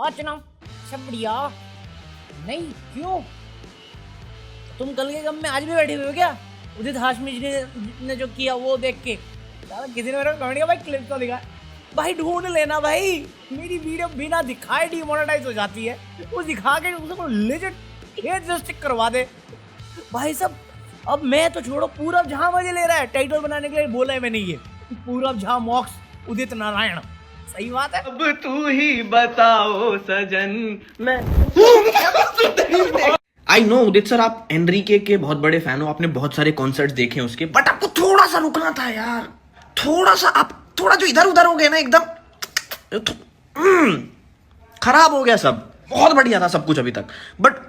अच्छा सब बढ़िया। नहीं क्यों, तुम कल के गम में आज भी बैठे हुए हो क्या? उदित हाशमी जी ने जो किया वो देख के किसी ने मेरे को कमेंट किया भाई क्लिप तो दिखा। भाई ढूंढ लेना भाई, मेरी वीडियो बिना दिखाए डिमोनेटाइज हो जाती है, वो दिखा के उसको लेजिट हेड जस्टिक करवा दे भाई सब। अब मैं तो छोड़ो, पूरब झा मजे ले रहा है टाइटल बनाने के लिए, बोला है मैंने ये पूरब झा मॉक्स उदित नारायण। सही बात है। अब तू ही बताओ सजन मैं आई नो उदित सर, आप एनरिके के बहुत बड़े फैन हो, आपने बहुत सारे कॉन्सर्ट्स देखे हैं उसके, बट आपको थोड़ा सा रुकना था यार, थोड़ा सा। आप थोड़ा जो इधर उधर हो गए ना एकदम खराब हो गया सब। बहुत बढ़िया था सब कुछ अभी तक, बट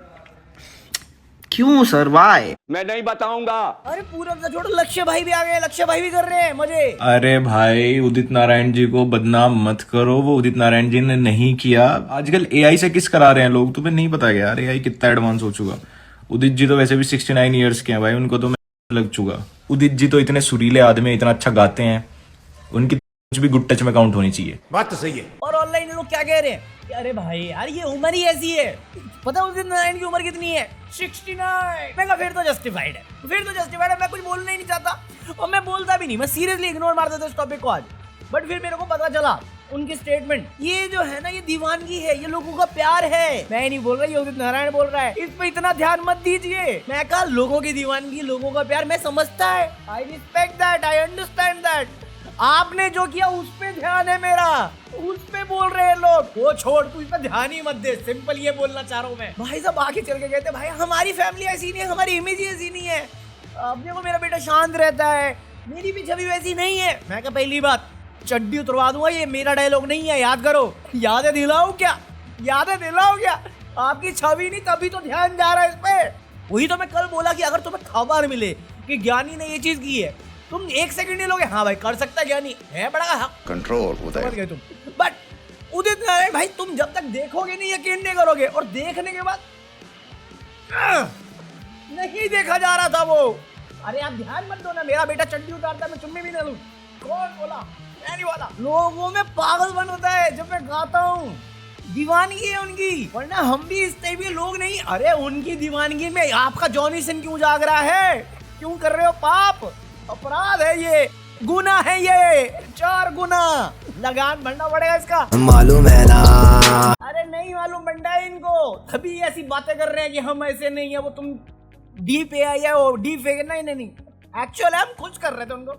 क्यों सर, वाई? मैं नहीं बताऊंगा। अरे पूरब से छोड़ो, लक्ष्य भाई भी आ गए, लक्ष्य भाई भी कर रहे हैं मजे। अरे भाई उदित नारायण जी को बदनाम मत करो, वो उदित नारायण जी ने नहीं किया। आजकल एआई से किस करा रहे हैं लोग, तुम्हें नहीं पता क्या यार एआई कितना एडवांस हो चुका। उदित जी तो वैसे भी 69 ईयर्स के हैं भाई, उनको तो मैं लग चुका। उदित जी तो इतने सुरीले आदमी, इतना अच्छा गाते हैं, उनकी कुछ भी गुड टच में काउंट होनी चाहिए। बात तो सही है। और ऑनलाइन लोग क्या कह रहे हैं कि अरे भाई यार ये उम्र ही ऐसी है। पता है उदित नारायण की उम्र कितनी है? 69। मैं कहा फिर तो जस्टिफाइड है, फिर तो जस्टिफाइड है। मैं कुछ बोलना ही नहीं चाहता और मैं बोलता भी नहीं, मैं सीरियसली इग्नोर मार देता इस टॉपिक को आज। बट फिर मेरे को पता चला उनकी स्टेटमेंट, ये जो है ना ये दीवानगी है, ये लोगों का प्यार है। मैं नहीं बोल रहा, ये उदित नारायण बोल रहा है, इस पे इतना ध्यान मत दीजिए। मैं कहा लोगों की दीवानगी, लोगों का प्यार मैं समझता है, I respect that, I understand that. आपने जो किया उस पे ध्यान है मेरा, उस पे बोल रहे हैं लोग। वो छोड़, तू इस पे ध्यान ही मत दे, सिंपल ये बोलना चाह रहा हूँ मैं। भाई साहब आगे चल के कहते भाई हमारी फैमिली ऐसी नहीं है, हमारी इमेज ही ऐसी नहीं है। अब देखो मेरा बेटा शांत रहता है, मेरी भी छवि वैसी नहीं है। मैं कहा पहली बात चड्डी उतरवा दूंगा, ये मेरा डायलॉग नहीं है, याद करो। यादें दिलाओ क्या, यादें दिलाओ क्या? आपकी छवि नहीं, तभी तो ध्यान जा रहा है इस पे। वही तो मैं कल बोला कि अगर तुम्हें खबर मिले कि ज्ञानी ने ये चीज की है, तुम एक सेकंड नहीं लोगे, हाँ भाई कर सकता है ज्ञानी है, बड़ा कंट्रोल समझ गए तुम। बट उदित नारायण भाई तुम जब तक देखोगे नहीं यकीन नहीं करोगे, और देखने के बाद नहीं देखा जा रहा था वो। अरे आप ध्यान मत दो ना, मेरा बेटा चड्डी उतारता मैं चुम्मी भी ना लूं। कौन बोला? मैं नहीं बोला। लोगों में पागलपन होता है जब मैं गाता हूँ, दीवानगी है उनकी, वरना हम भी इस टाइप के लोग नहीं। अरे उनकी दीवानगी में आपका जॉनी सिंह क्यों जाग रहा है? क्यों कर रहे हो पाप? अपराध है ये, गुना है ये, 4 गुना लगान भरना पड़ेगा इसका, मालूम है ना? अरे नहीं मालूम बंडा है इनको, तभी ऐसी बातें कर रहे हैं कि हम ऐसे नहीं है, वो तुम डीप एआई है, वो डीप फेक। नहीं एक्चुअल हम कुछ कर रहे थे उनको,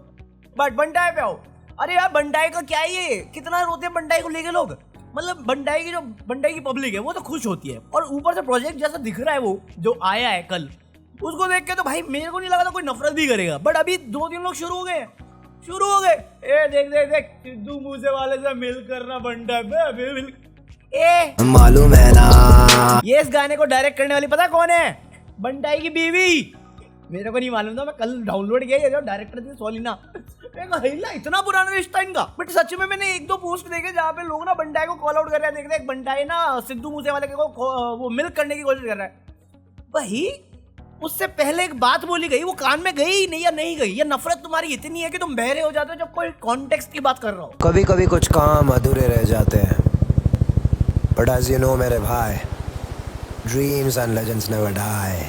बट बंडाई पे आओ। अरे यार बंडाई का क्या है, ये कितना रोते हैं बंडाई को लेके लोग। मतलब बंडाई की पब्लिक है वो तो खुश होती है, और ऊपर से प्रोजेक्ट जैसा दिख रहा है वो जो आया है कल, उसको देख के तो भाई मेरे को नहीं लगा था कोई नफरत भी करेगा। बट अभी 2-3 लोग शुरू हो गए। ए देख सिद्धू मूसेवाले से मिल करना बंडा मिल। ए मालूम है ना, ये इस गाने को डायरेक्ट करने वाली पता कौन है? बंडाई की बीवी। मेरे को नहीं मालूम था, मैं कल डाउनलोड किया, ये जो डायरेक्टर थी सोलिना। इतना पुराना रिश्ता इनका। बट सच में मैंने 1-2 पोस्ट देखे जहाँ पे लोग ना बंडाई को कॉल आउट कर रहे हैं। देख बंडाई ना सिद्धू मूसेवाले को वो मिल्क करने की कोशिश कर रहा है। भाई उससे पहले एक बात बोली गई, वो कान में गई नहीं या नहीं गई? ये नफरत तुम्हारी इतनी है कि तुम बहरे हो जाते हो जब कोई कॉन्टेक्स्ट की बात कर रहा हो। कभी कभी कुछ काम अधूरे रह जाते हैं, बट एज यू नो मेरे भाई, dreams and legends never die.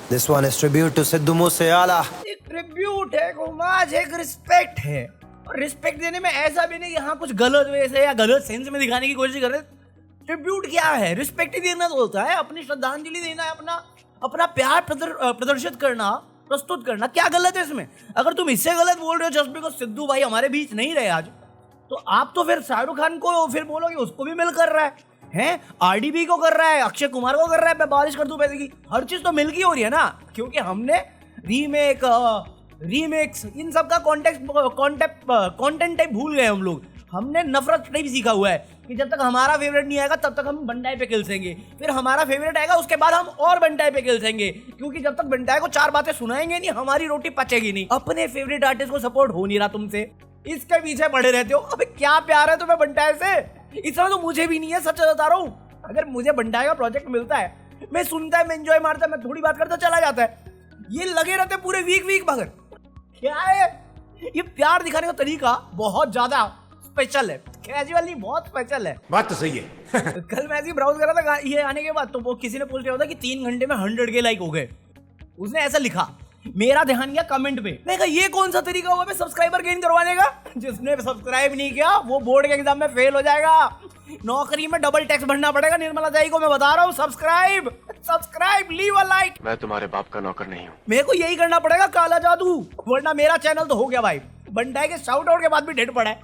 This one is tribute to Sidhu Moosewala. एक ट्रिब्यूट है, होमाज है, एक रिस्पेक्ट है। और रिस्पेक्ट देने में ऐसा भी नहीं यहाँ कुछ गलत वे से या गलत सेंस में दिखाने की कोशिश कर रहे। ट्रिब्यूट क्या है? रिस्पेक्ट ही देना तो होता है, अपनी श्रद्धांजलि देना है, अपना प्यार प्रदर्शित करना, प्रस्तुत करना। क्या गलत है इसमें? अगर तुम इससे गलत बोल रहे हो जस्ट बिकॉज़ सिद्धू भाई हमारे बीच नहीं रहे आज, तो आप तो फिर शाहरुख खान को फिर बोलोगे उसको भी मिल कर रहा है, आरडीबी को कर रहा है, अक्षय कुमार को कर रहा है, मैं बारिश कर दूं पैसे की। हर चीज तो मिल की हो रही है ना, क्योंकि हमने रीमेक्स इन सब का कंटेंट टाइप भूल गए हम लोग। हमने नफरत टाइप सीखा हुआ है कि जब तक हमारा फेवरेट नहीं आएगा तब तक हम बंटाई पे खिलसेंगे, फिर हमारा फेवरेट आएगा उसके बाद हम और बंटाई पे खिलसेंगे, क्योंकि जब तक बंटाई को 4 बातें सुनाएंगे नहीं हमारी रोटी पचेगी नहीं। अपने फेवरेट आर्टिस्ट को सपोर्ट हो नहीं रहा तुमसे, इसके पीछे पड़े रहते हो। अबे क्या प्यार है तुम्हें बंटाई से? इतना तो मुझे भी नहीं है, सच बता रहा हूँ। अगर मुझे बंटाई का प्रोजेक्ट मिलता है, मैं सुनता है, मैं एंजॉय मारता है, मैं थोड़ी बात करता चला जाता है। ये लगे रहते पूरे वीक मगर क्या है ये प्यार दिखाने का तरीका बहुत ज्यादा स्पेशल है। कैजुअली बहुत स्पेशल है। बात तो सही है। कल मैं ऐसे ही ब्राउज कर रहा था ये आने के बाद, तो वो किसी ने पोस्ट किया था कि 3 घंटे में 100K लाइक हो गए। उसने ऐसा लिखा, मेरा ध्यान गया कमेंट पे। मैं कहा ये कौन सा तरीका हुआ सब्सक्राइबर गेन करवाने का? जिसने सब्सक्राइब नहीं किया वो बोर्ड के एग्जाम में फेल हो जाएगा, नौकरी में डबल टैक्स भरना पड़ेगा। निर्मला जाई को मैं बता रहा हूँ, सब्सक्राइब, लीव अ लाइक। मैं तुम्हारे बाप का नौकर नहीं हूँ। मेरे को यही करना पड़ेगा, काला जादू, वरना मेरा चैनल तो हो गया भाई। बंडाई के शाउट आउट के बाद भी डेड पड़ा है,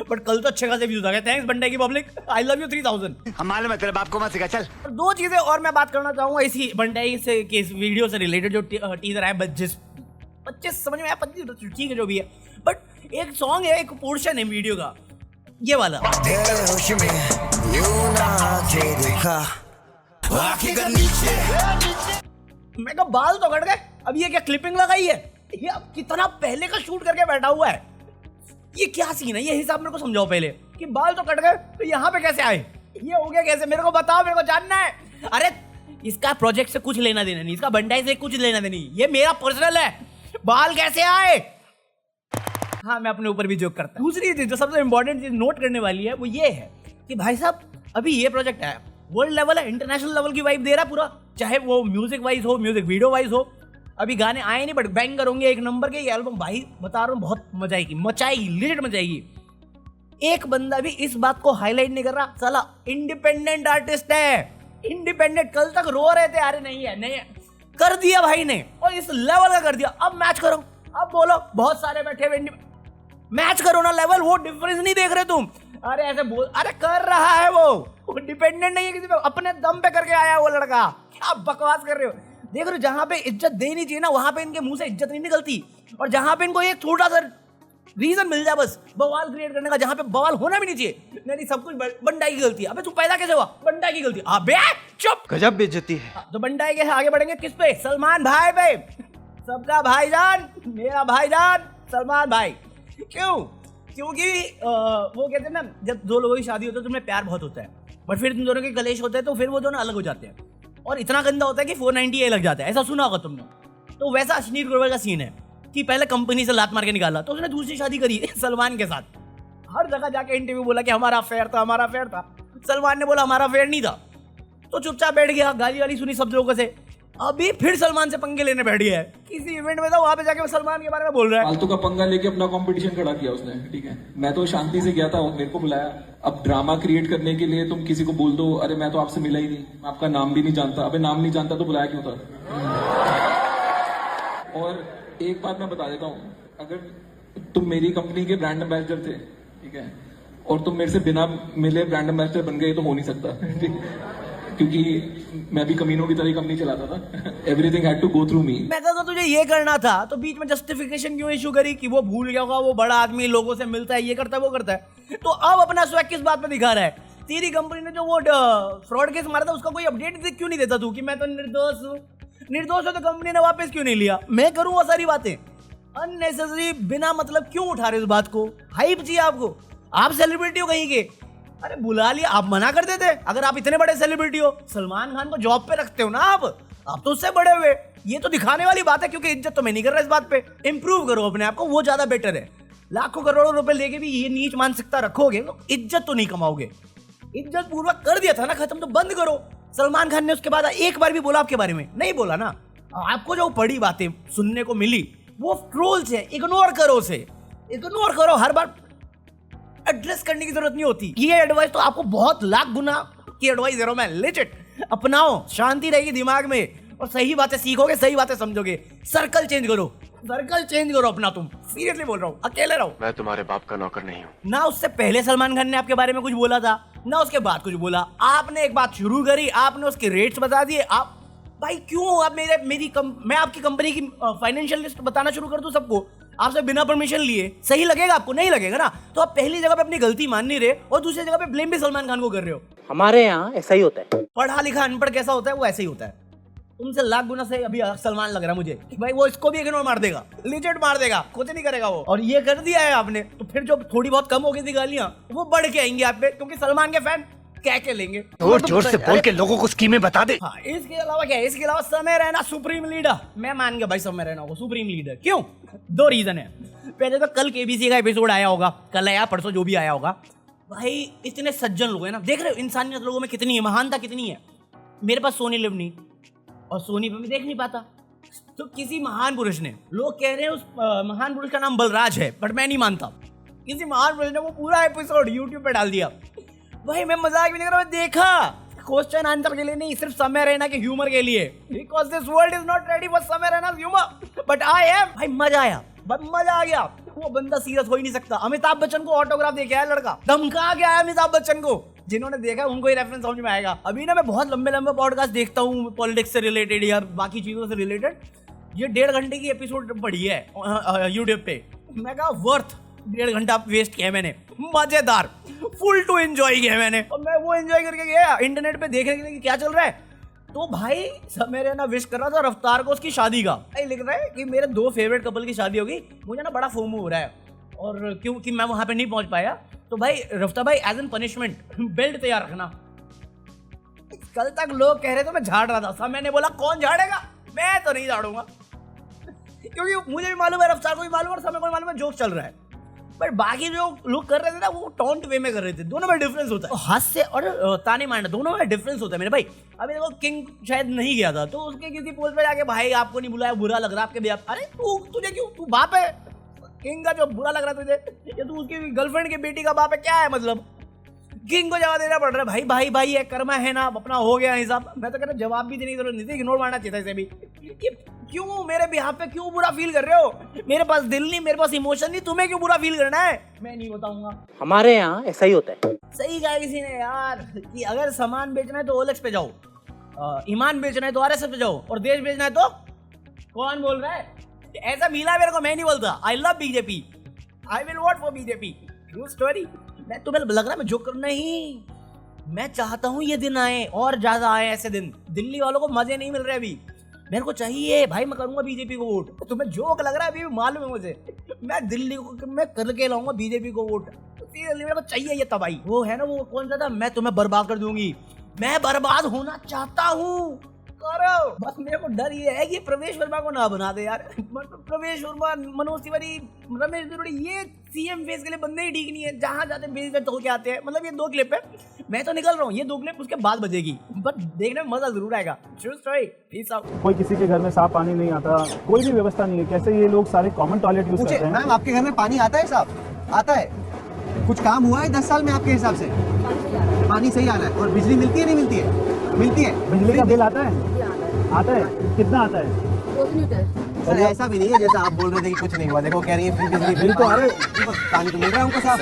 बट कल तो अच्छे खासे व्यूज आ गए। थैंक्स बंडाई की पब्लिक, आई लव यू 3000। हम मालूम है तेरे बाप को मत सिखा, चल। और 2 चीजें और मैं बात करना चाहूंगा इसी बंडाई से के इस वीडियो से रिलेटेड, जो टीजर है 25 समझ में आया, 25 ठीक है जो भी है, बट एक सॉन्ग है, एक पोर्शन है वीडियो का, ये वाला। तेरे होश में यूं ना आके देखा, आंखें कर नीचे। मैं कहा बाल तो कट गए, अब ये क्या क्लिपिंग लगाई है? ये अब कितना पहले का शूट करके बैठा हुआ है, ये क्या सीन है? ये हिसाब मेरे को समझाओ पहले, कि बाल तो कट गए तो यहाँ पे कैसे आए, ये हो गया कैसे? मेरे को बताओ, मेरे को जानना है। अरे इसका प्रोजेक्ट से कुछ लेना देना नहीं, इसका बंडाई से कुछ लेना देना नहीं, ये मेरा पर्सनल है। बाल कैसे आए? हाँ, मैं अपने ऊपर भी जोक करता हूँ। दूसरी चीज जो सबसे इंपॉर्टेंट चीज नोट करने वाली है वो ये है कि भाई साहब अभी ये प्रोजेक्ट है, वर्ल्ड लेवल है, इंटरनेशनल लेवल की वाइब दे रहा है पूरा, चाहे वो म्यूजिक वाइज हो, म्यूजिक वीडियो वाइज हो। अभी गाने आए नहीं बट बैंगर होंगे, एक नंबर के। ये एल्बम भाई बता रहा हूँ बहुत मजा आएगी, मचाएगी, लिमिट मचाएगी। एक बंदा भी इस बात को हाईलाइट नहीं कर रहा, साला इंडिपेंडेंट आर्टिस्ट है, इंडिपेंडेंट। कल तक रो रहे थे अरे नहीं है, नहीं है, कर दिया भाई ने, और इस लेवल का कर दिया। अब मैच करो, अब बोलो, बहुत सारे बैठे हुए, मैच करो ना लेवल, वो डिफरेंस नहीं देख रहे तुम। अरे ऐसे बोल, अरे कर रहा है वो डिपेंडेंट नहीं है किसी पे, अपने दम पे करके आया है वो लड़का। क्या बकवास कर रहे हो? देख रहे हो, जहां पे इज्जत देनी चाहिए ना, वहां पे इनके मुंह से इज्जत नहीं निकलती, और जहां पे इनको एक छोटा सा रीजन मिल जाए बस बवाल क्रिएट करने का, जहां पे बवाल होना भी नहीं चाहिए, नहीं सब कुछ बंडाई की गलती है। अबे तू पैदा कैसे हुआ? बंडाई की गलती। अबे चुप, गजब बेइज्जती है। तो बंडाई के आगे बढ़ेंगे किस पे? सलमान भाई पे, सबका भाईजान, मेरा भाईजान सलमान भाई। क्यों? क्योंकि वो कहते हैं ना, जब 2 लोगों की शादी होती है तो उनमें प्यार बहुत होता है, बट फिर तुम दोनों के कलेश होते हैं तो फिर वो दोनों अलग हो जाते हैं, और इतना गंदा होता है कि 490A लग जाता है। ऐसा सुना होगा तुमने। तो वैसा अश्नीर ग्रोवर का सीन है कि पहले कंपनी से लात मार के निकाला, तो उसने दूसरी शादी करी सलमान के साथ। हर जगह जाके इंटरव्यू बोला कि हमारा अफेयर था, हमारा अफेयर था। सलमान ने बोला हमारा अफेयर नहीं था, तो चुपचाप बैठ गया, गाली वाली सुनी सब लोगों से। अभी फिर सलमान से पंगे लेने बैठ गया है किसी इवेंट में, था वहां पे जाके वो सलमान के बारे में बोल रहा है। फालतू का पंगा लेके अपना कंपटीशन खड़ा किया उसने, ठीक है। मैं तो शांति से गया था, मेरे को बुलाया। अब ड्रामा क्रिएट करने के लिए तुम किसी को बोल दो, अरे मैं तो आपसे मिला ही नहीं, आपका नाम भी नहीं जानता। अबे नाम नहीं जानता तो बुलाया क्यों था? और एक बात मैं बता देता हूँ, अगर तुम मेरी कंपनी के ब्रांड एम्बेसडर थे, ठीक है, और तुम मेरे से बिना मिले ब्रांड एम्बेसडर बन गए तो हो नहीं सकता, ठीक, क्योंकि मैं भी कमीनों की तरह कंपनी चलाता था। Everything had to go through me. मैं कहता तुझे ये करना था तो बीच में जस्टिफिकेशन क्यों इशू करी कि वो भूल गया होगा, वो बड़ा आदमी लोगों से मिलता है, ये करता है, वो करता है। तो अब अपना स्वैग किस बात पे दिखा रहा है? तेरी कंपनी ने जो वो फ्रॉड केस मारा था उसका कोई अपडेट क्यों नहीं देता तू कि मैं तो निर्दोष हूँ? निर्दोष हो तो कंपनी ने वापस क्यों नहीं लिया? मैं करूँ वो सारी बातें? अननेसेसरी बिना मतलब क्यों उठा रहे इस बात को? हाइप चाहिए आपको, आप सेलिब्रिटी हो कहीं के, अरे बुला लिया, आप मना कर देते अगर आप इतने बड़े सेलिब्रिटी हो। सलमान खान को जॉब पे रखते हो ना आप तो उससे बड़े हुए। ये तो दिखाने वाली बात है, क्योंकि इज्जत तो मैं नहीं कर रहा इस बात पे। इंप्रूव करो अपने आप को, वो ज्यादा बेटर है। लाखों करोड़ों रुपए लेके भी ये नीच मानसिकता रखोगे तो इज्जत तो नहीं कमाओगे। इज्जत पूर्वक कर दिया था ना खत्म, तो बंद करो। सलमान खान ने उसके बाद एक बार भी बोला आपके बारे में? नहीं बोला ना। आपको जो बड़ी बातें सुनने को मिली वो ट्रोल्स है, इग्नोर करो उसे, इग्नोर करो। हर बार एड्रेस करने की जरूरत नहीं होती। ये एडवाइस तो आपको बहुत लाख गुना की एडवाइस दे रहा हूं मैं, लेजिट अपनाओ, शांति रहेगी दिमाग में और सही बातें सीखोगे, सही बातें समझोगे। सर्कल चेंज करो, सर्कल चेंज करो अपना। तुम सीरियसली बोल रहा हूँ, अकेले रहो। मैं तुम्हारे बाप का नौकर नहीं हूँ। ना उससे पहले सलमान खान ने आपके बारे में कुछ बोला था, ना उसके बाद कुछ बोला। आपने एक बात शुरू करी, आपने उसके रेट्स बता दिए। आप भाई क्यों आप मैं आपकी कंपनी की फाइनेंशियल लिस्ट बताना शुरू कर दूं सबको आपसे बिना परमिशन लिए? सही लगेगा आपको? नहीं लगेगा ना। तो आप पहली जगह पे अपनी गलती मान नहीं रहे और दूसरी जगह पे ब्लेम भी सलमान खान को कर रहे हो। हमारे यहाँ ऐसा ही होता है। पढ़ा लिखा अनपढ़ कैसा होता है वो ऐसे ही होता है। तुमसे लाख गुना से अभी सलमान लग रहा है मुझे कि भाई वो इसको भी इग्नोर मार देगा, लिजिट मार देगा, कुछ नहीं करेगा वो। और ये कर दिया है आपने, तो फिर जो थोड़ी बहुत कम हो गई थी गालियां वो बढ़ के आएंगी आप पे, क्योंकि सलमान के फैन क्या के लेंगे। जोर जोर से बोल के लोगों को स्कीमें बता दे। हाँ, इसके अलावा क्या है? इसके अलावा समय रैना सुप्रीम लीडर। मैं मान गया भाई समय रैना को सुप्रीम लीडर। क्यों? 2 रीजन है। पहले तो कल केबीसी का एपिसोड आया होगा, कल आया परसों जो भी आया होगा, भाई इतने सज्जन लोग हैं ना, देख रहे हो इंसानियत लोगों में कितनी है, महानता कितनी है। मेरे पास सोनी लिव नहीं, और सोनी पे मैं देख नहीं पाता। तो किसी महान पुरुष ने, लोग कह रहे हैं उस महान पुरुष का नाम बलराज है, बट मैं नहीं मानता। किसी महान पुरुष ने वो पूरा एपिसोड यूट्यूब पे डाल दिया। भाई मैं मजाक भी नहीं कर रहा, मैं देखा क्वेश्चन आंसर के लिए नहीं, सिर्फ समय रैना के ह्यूमर के लिए, because this world is not ready for Samay Raina humour, but I am. भाई मजा आया, मजा आ गया। वो बंदा सीरियस हो ही नहीं सकता। अमिताभ बच्चन को ऑटोग्राफ दे के आया लड़का, धमका के आया अमिताभ बच्चन को। जिन्होंने देखा उनको ही रेफरेंस समझ में आएगा। अभी ना मैं बहुत लंबे लंबे पॉडकास्ट देखता हूँ पॉलिटिक्स से रिलेटेड या बाकी चीजों से रिलेटेड। ये 1.5 घंटे की एपिसोड पड़ी है यूट्यूब पे। मैं कहा वर्थ 1.5 घंटा वेस्ट किया मैंने, मजेदार, फुल टू एंजॉय किया मैंने। और मैं वो एंजॉय करके गया इंटरनेट पे देखने के लिए क्या चल रहा है। तो भाई सब मेरे ना विश कर रहा था रफ्तार को उसकी शादी का। भाई लिख रहा है कि मेरे 2 फेवरेट कपल की शादी होगी, मुझे ना बड़ा फोमो हो रहा है, और क्योंकि मैं वहां पे नहीं पहुंच पाया। तो भाई रफ्तार भाई एज एन पनिशमेंट बेल्ट तैयार रखना। कल तक लोग कह रहे थे मैं झाड़ रहा था, सब मैंने बोला कौन झाड़ेगा, मैं तो नहीं झाड़ूंगा। क्योंकि मुझे भी मालूम है, रफ्तार को भी मालूम है, और समय को भी मालूम है जोक चल रहा है। पर बाकी जो लोग कर रहे थे ना वो टॉन्ट वे में कर रहे थे। दोनों में डिफरेंस होता है, हास्य और ताने मारना, दोनों में डिफरेंस होता है मेरे भाई। अभी देखो किंग शायद नहीं गया था, तो उसके किसी पोस्ट पे जाके भाई आपको नहीं बुलाया, बुरा लग रहा आपके भी। अरे तुझे क्यों, तू बाप है किंग का, जो बुरा लग रहा तुझे, या तू उसकी गर्लफ्रेंड की बेटी का बाप है, क्या है मतलब। किंग को जवाब देना पड़ रहा है। भाई भाई भाई है, कर्मा है ना, अपना हो गया हिसाब। मैं तो कह रहा जवाब भी देने की जरूरत नहीं थी, इग्नोर मारना चाहिए था इसे भी। कि क्यों मेरे बिहार पे क्यों बुरा फील कर रहे हो। मेरे पास दिल नहीं, मेरे पास इमोशन नहीं, तुम्हें क्यों बुरा फील करना है, मैं नहीं बताऊंगा। हमारे यहाँ ऐसा ही होता है। सही कहा किसी ने यार कि अगर सामान बेचना है तो ओलेक्स पे जाओ, ईमान बेचना है तो आरएसएस पे जाओ, और देश बेचना है तो कौन बोल रहा है, ऐसा मिला मेरे को, मैं नहीं बोलता। I love BJP, I will vote for BJP, true story. मैं तुम्हें लग रहा है मैं जो करना ही, मैं चाहता हूँ ये दिन आए और ज्यादा आए ऐसे दिन। दिल्ली वालों को मजे नहीं मिल रहे अभी, मेरे को चाहिए भाई, मैं करूंगा बीजेपी को वोट। तुम्हें जोक लग रहा है अभी मालूम है मुझे, मैं दिल्ली को मैं करके लाऊंगा बीजेपी को वोट। मेरे को चाहिए ये तबाही। वो है ना वो कौन सा था, मैं तुम्हें बर्बाद कर दूंगी, मैं बर्बाद होना चाहता हूँ, करो। बस मेरे को डर ये है कि प्रवेश वर्मा को ना बना दे यार। प्रवेश वर्मा, मनोज तिवारी, रमेश तिवारी, ये सीएम फेस के लिए बंदे ही ठीक नहीं है। जहां जाते बेइज्जत होके आते हैं। मतलब ये 2 क्लिप है, मैं तो निकल रहा हूँ, ये 2 क्लिप उसके बाद बजेगी, बट देखने में मजा जरूर आएगा। True story, peace out. कोई किसी के घर में साफ पानी नहीं आता, कोई भी व्यवस्था नहीं है, कैसे ये लोग सारे कॉमन टॉयलेट यूज करते हैं। मैम आपके घर में पानी आता है साहब, आता है, कुछ काम हुआ है 10 साल में आपके हिसाब से? पानी सही आ रहा है। और बिजली मिलती है नहीं मिलती है? मिलती है। बिजली का बिल आता है? आता है, कितना आता है? सर ऐसा भी नहीं है जैसा आप बोल रहे थे कि कुछ नहीं हुआ। देखो कह रही है बिजली बिल तो आ रहा है, पानी तो मिल रहा है उनको साफ।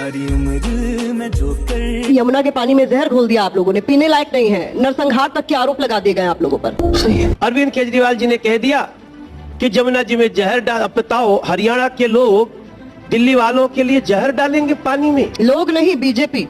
यमुना के पानी में जहर घोल दिया आप लोगों ने, पीने लायक नहीं है, नरसंहार तक के आरोप लगा दिए गए आप लोगों पर। अरविंद केजरीवाल जी ने कह दिया कि जमुना जी में जहर डाल। बताओ हरियाणा के लोग दिल्ली वालों के लिए जहर डालेंगे पानी में? लोग नहीं, बीजेपी।